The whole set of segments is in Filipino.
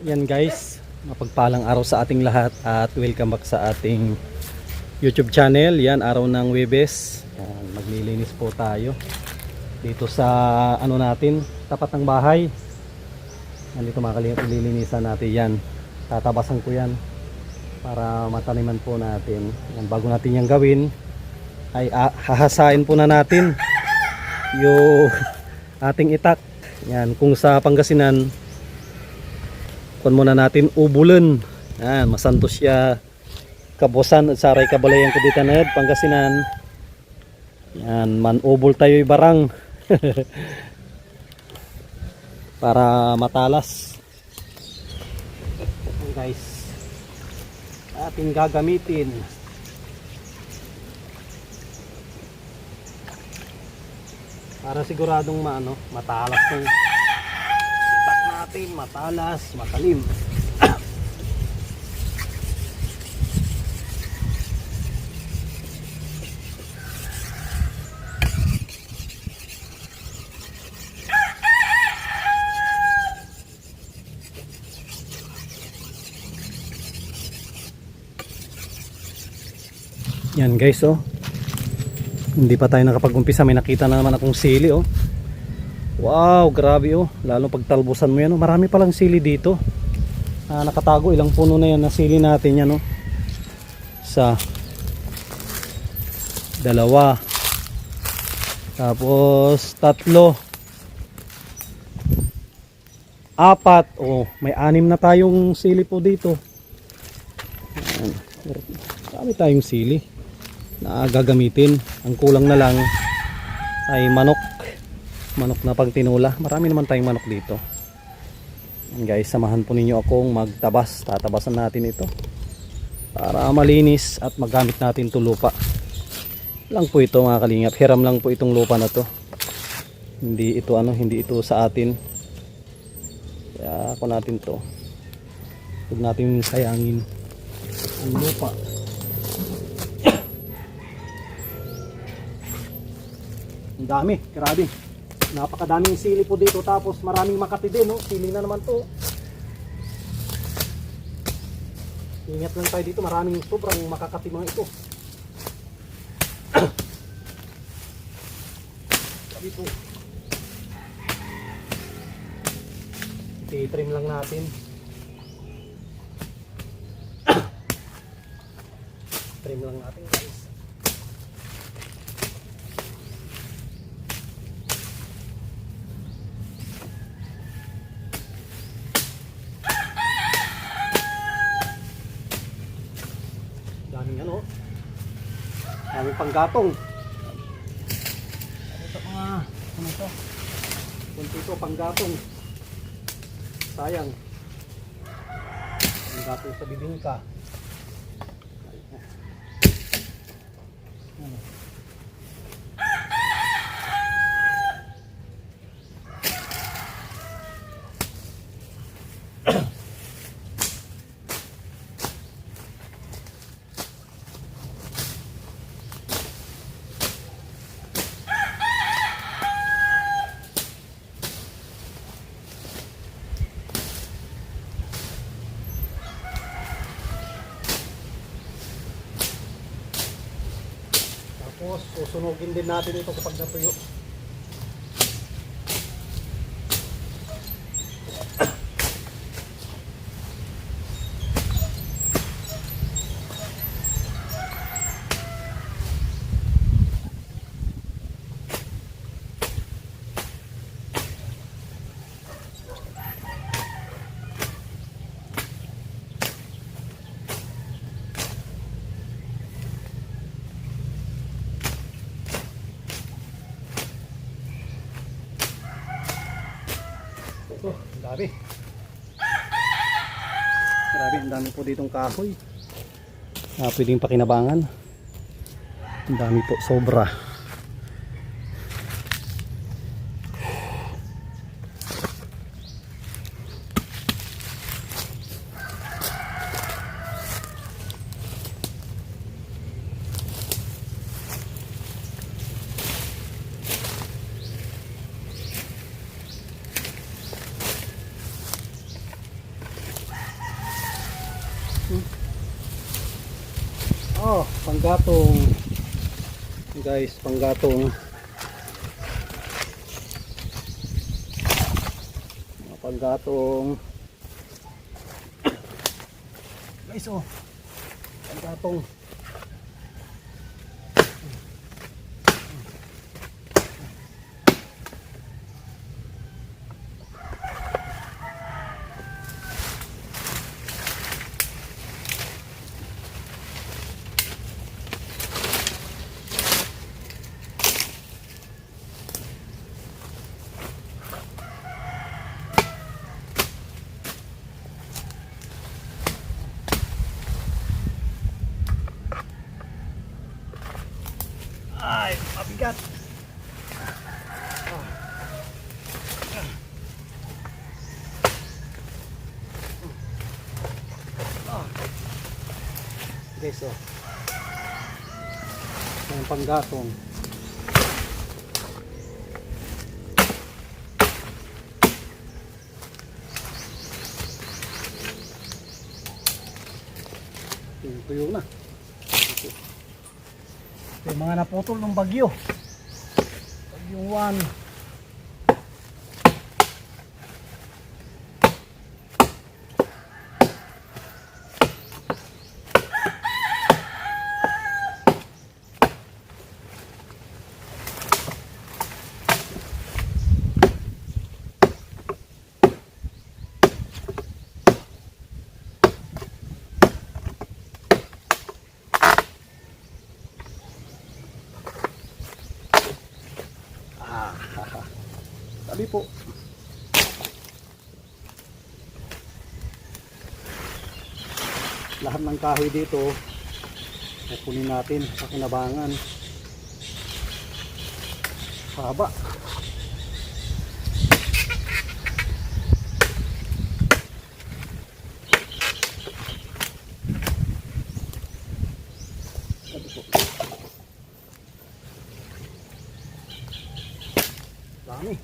Yan guys, mapagpalang araw sa ating lahat at welcome back sa ating YouTube channel. Yan, araw ng Huwebes. Yan, maglilinis po tayo dito sa ano natin, tapat ng bahay. Nandito mga kalingap, ililinisan natin yan. Tatabasan ko yan para mataniman po natin. Yan, bago natin yan gawin ay hahasain po na natin yung ating itak. Yan, kung sa Pangasinan kun muna natin ubulan. Yan, masantos siya Kabusan at saray Kabalayan Kuditaned, Pangasinan. Yan, manubol tayo barang para matalas. Yan guys, ating gagamitin. Para siguradong matalas ng itak natin, matalas, matalim. Yan guys, oh. Hindi pa tayo nakapag-umpisa, may nakita na naman akong sili, oh. Wow, grabe, oh. Lalo pag talbusan mo yan, oh. Marami palang sili dito. Nakatago, ilang puno na yan na sili natin yan, oh. Isa, dalawa, tapos tatlo, apat, oh. May 6 na tayong sili po dito. Ayan. Marami tayong sili na gagamitin. Ang kulang na lang ay manok na pagtinula. Marami naman tayong manok dito. And guys, samahan po ninyo akong magtabas. Tatabasan natin ito para malinis at magamit natin itong lupa lang po ito mga kalingap. Hiram lang po itong lupa na to. Hindi ito sa atin. Kaya ako natin to, huwag natin sayangin ang lupa. Ang dami, grabe. Napakadaming sili po dito, tapos maraming makati din, no? Sili na naman to. Ingat lang tayo dito, maraming sobrang makakati mga ito. Sabi po, i-trim lang natin. Trim lang natin guys. Daming daming panggatong. Ito mga ito? Kunti ito panggatong. Sayang. Panggatong sa bibingka. Tapos susunugin din natin ito kapag natuyo. Oh, grabe. Grabe, ang dami po ditong kahoy. Pwedeng pakinabangan. Ang dami po, sobra. Oh, panggatong. Guys, panggatong. Panggatong. Guys, oh. Panggatong. Ay, mabigat. Guys, oh. Yung panggatong. Tuyo na. Yung mga naputol ng bagyo. Bagyong 1. Sabi po. Lahat ng kahoy dito kukunin natin sa kinabangan. Haba. Sabi po. Dami.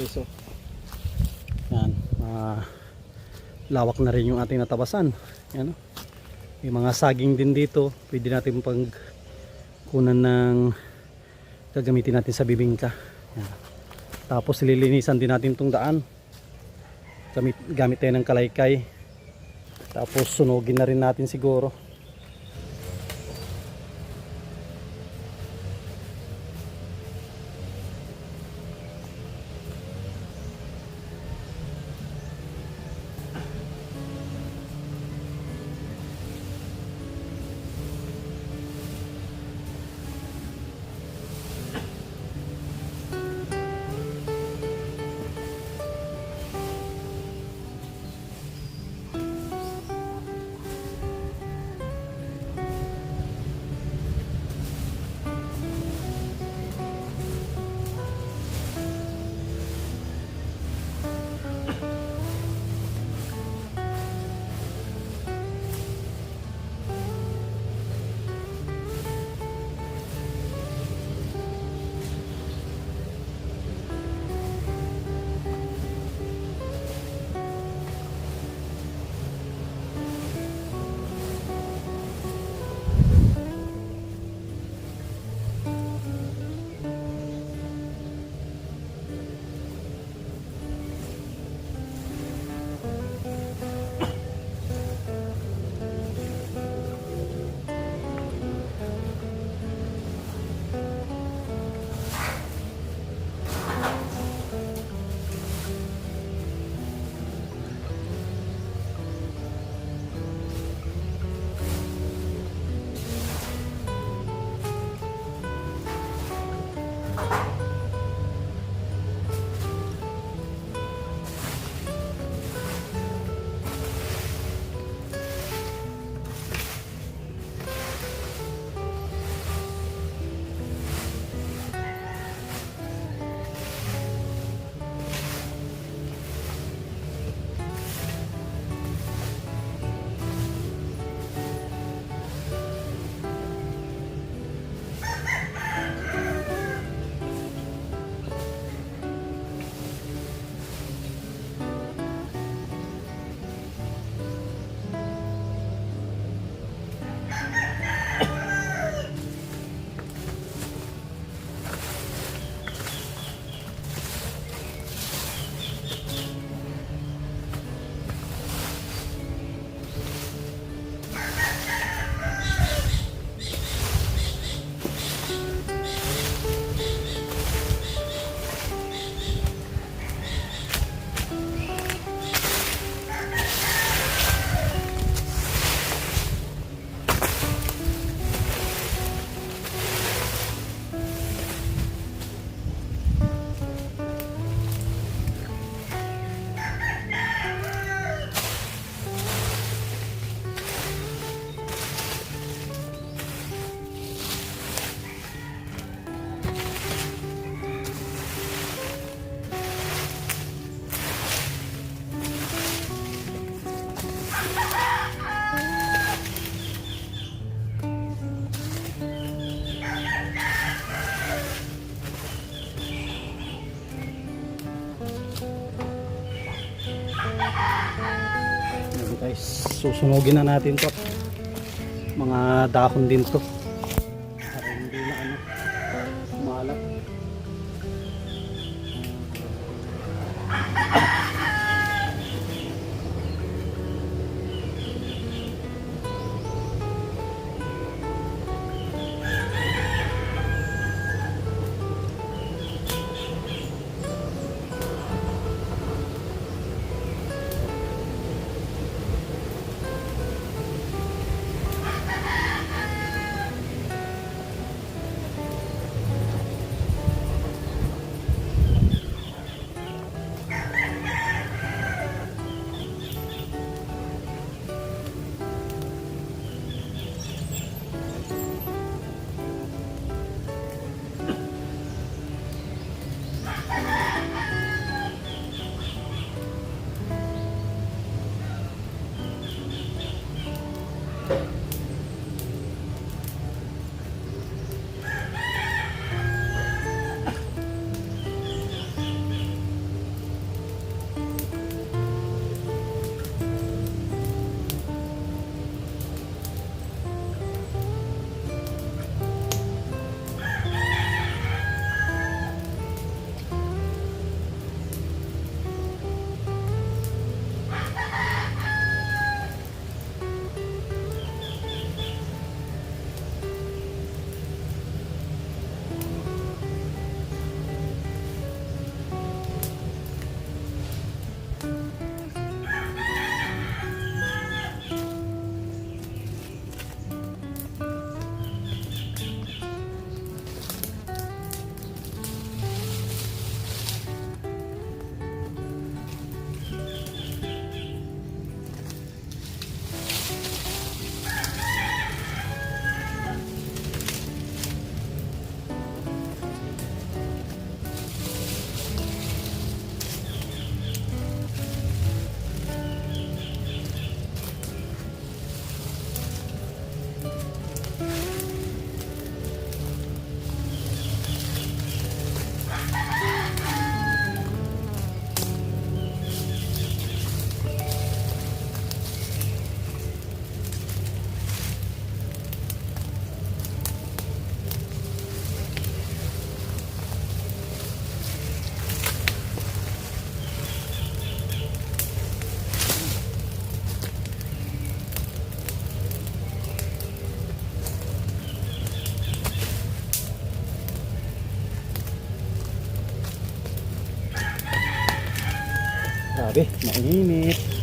guys. Oh. Yan. Lawak na rin yung ating natabasan. Yan. Oh. May mga saging din dito. Pwede natin pag kunan ng gagamitin natin sa bibingka. Yan. Tapos lilinisan din natin itong daan. Gamit tayo ng kalaykay. Tapos sunugin na rin natin siguro. Guys, susunugin na natin to, mga dahon din to para hindi na maalat. Grabe, mainit.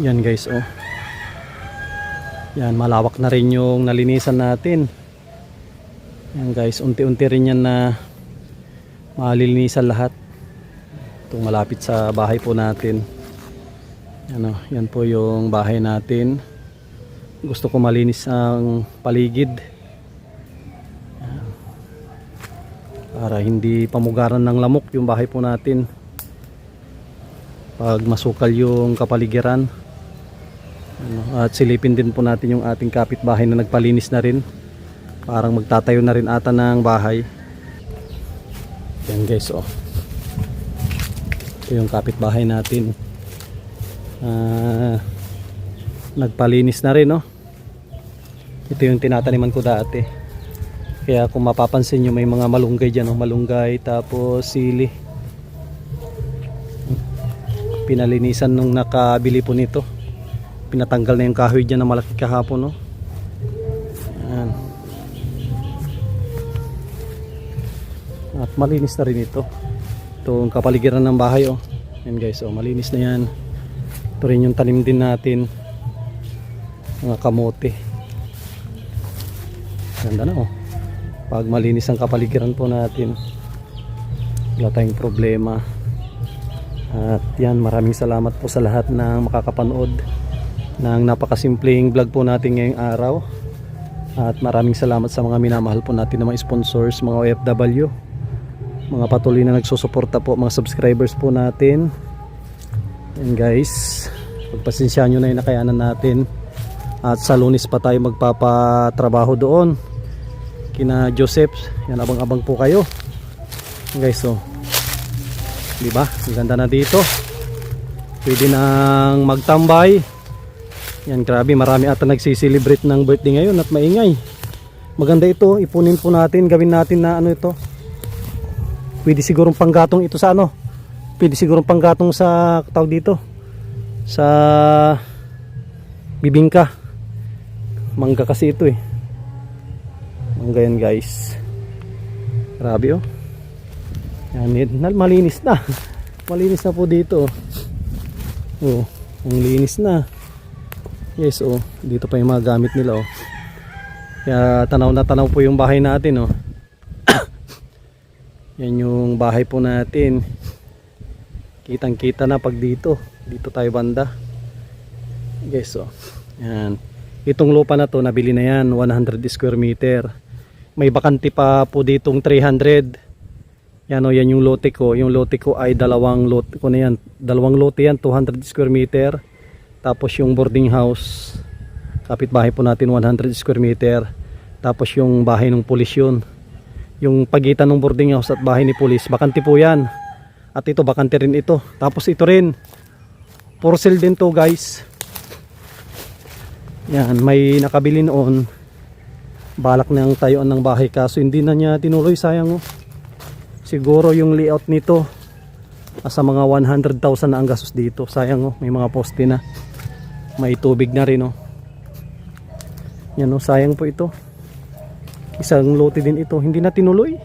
Yan guys, oh. Yan, malawak na rin yung nalinisan natin. Yan guys, unti-unti rin yan na malilinisan lahat. Itong malapit sa bahay po natin. Yan, oh, yan po yung bahay natin. Gusto ko malinis ang paligid. Yan. Para hindi pamugaran ng lamok yung bahay po natin. Pag masukal yung kapaligiran. At silipin din po natin yung ating kapitbahay na nagpalinis na rin. Parang magtatayo na rin ata ng bahay. Yan guys, oh. Ito yung kapitbahay natin. Nagpalinis na rin, oh. Ito yung tinataniman ko dati. Kaya kung mapapansin nyo, may mga malunggay dyan, oh. Malunggay, tapos sili. Pinalinisan nung nakabili po nito. Pinatanggal na yung kahoy dyan na malaki kahapon, no? Yan. At malinis na rin ito. Itong kapaligiran ng bahay, oh. Yan guys, oh, malinis na yan. Ito rin yung tanim din natin, mga kamote. Ganda na, oh. Pag malinis ang kapaligiran po natin, wala tayong problema. At yan, maraming salamat po sa lahat ng makakapanood ng napakasimpleng vlog po natin ngayong araw. At maraming salamat sa mga minamahal po natin na mga sponsors, mga OFW, mga patuloy na nagsusuporta po, mga subscribers po natin. And guys, pagpasensyahan nyo na yung nakayanan natin. At sa Lunes pa tayo magpapatrabaho doon kina Joseph. Yan, abang-abang po kayo guys, oh. Diba? Ang ganda na dito. Pwede nang magtambay. Yan, grabe, marami ata nagsiselebrate ng birthday ngayon at maingay. Maganda ito, ipunin po natin, gawin natin na ano ito. Pwede sigurong panggatong ito sa ano. Pwede sigurong panggatong sa tawag dito. Sa bibingka. Mangga kasi ito, eh. Mangga yan guys. Grabe, oh. Yan, malinis na. Malinis na po dito. Oh, ang linis na. Yes, oh. Dito pa yung mga gamit nila, oh. Kaya tanaw na tanaw po yung bahay natin, oh. Yan yung bahay po natin. Kitang kita na pag dito. Dito tayo banda. Yes, oh. Yan. Itong lupa na to, nabili na yan. 100 square meter. May bakante pa po ditong 300. Yan, oh, yan yung lote ko. Yung lote ko ay dalawang lote ko na yan. Dalawang lote yan, 200 square meter. Tapos yung boarding house, kapitbahay po natin 100 square meter. Tapos yung bahay ng pulis yun. Yung pagitan ng boarding house at bahay ni pulis, bakante po yan. At ito, bakante rin ito. Tapos ito rin, for sale din to guys. Yan, may nakabili noon. Balak nang tayuan ng bahay, kaso hindi na niya tinuloy, sayang, oh. Siguro yung layout nito asa mga 100,000 na ang gastos dito. Sayang, oh, may mga poste na. May tubig na rin, oh. Yan, oh, sayang po ito. Isang lote din ito, hindi na tinuloy.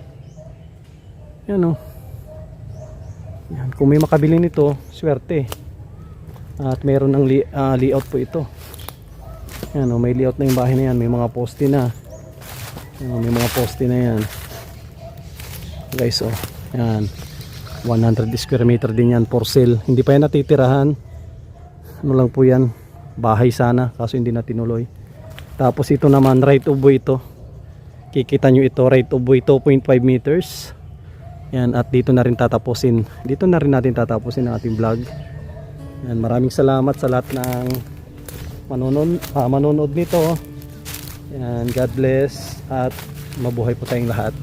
Yan, oh. Yan, kung may makabili nito, swerte. At mayroon ng layout po ito. Yan, oh, may layout na yung bahay na yan. May mga poste na. Yan, oh, may mga poste na yan. Guys, oh, yan, 100 square meter din yan, for sale. Hindi pa yan natitirahan. Ano lang po yan, bahay sana, kaso hindi na tinuloy. Tapos ito naman, right of way ito. Kikita nyo ito, right of way 2.5 meters. Yan, at dito na rin tatapusin. Dito na rin natin tatapusin ang ating vlog. Yan, maraming salamat sa lahat ng manonood nito. Yan, God bless at mabuhay po tayong lahat.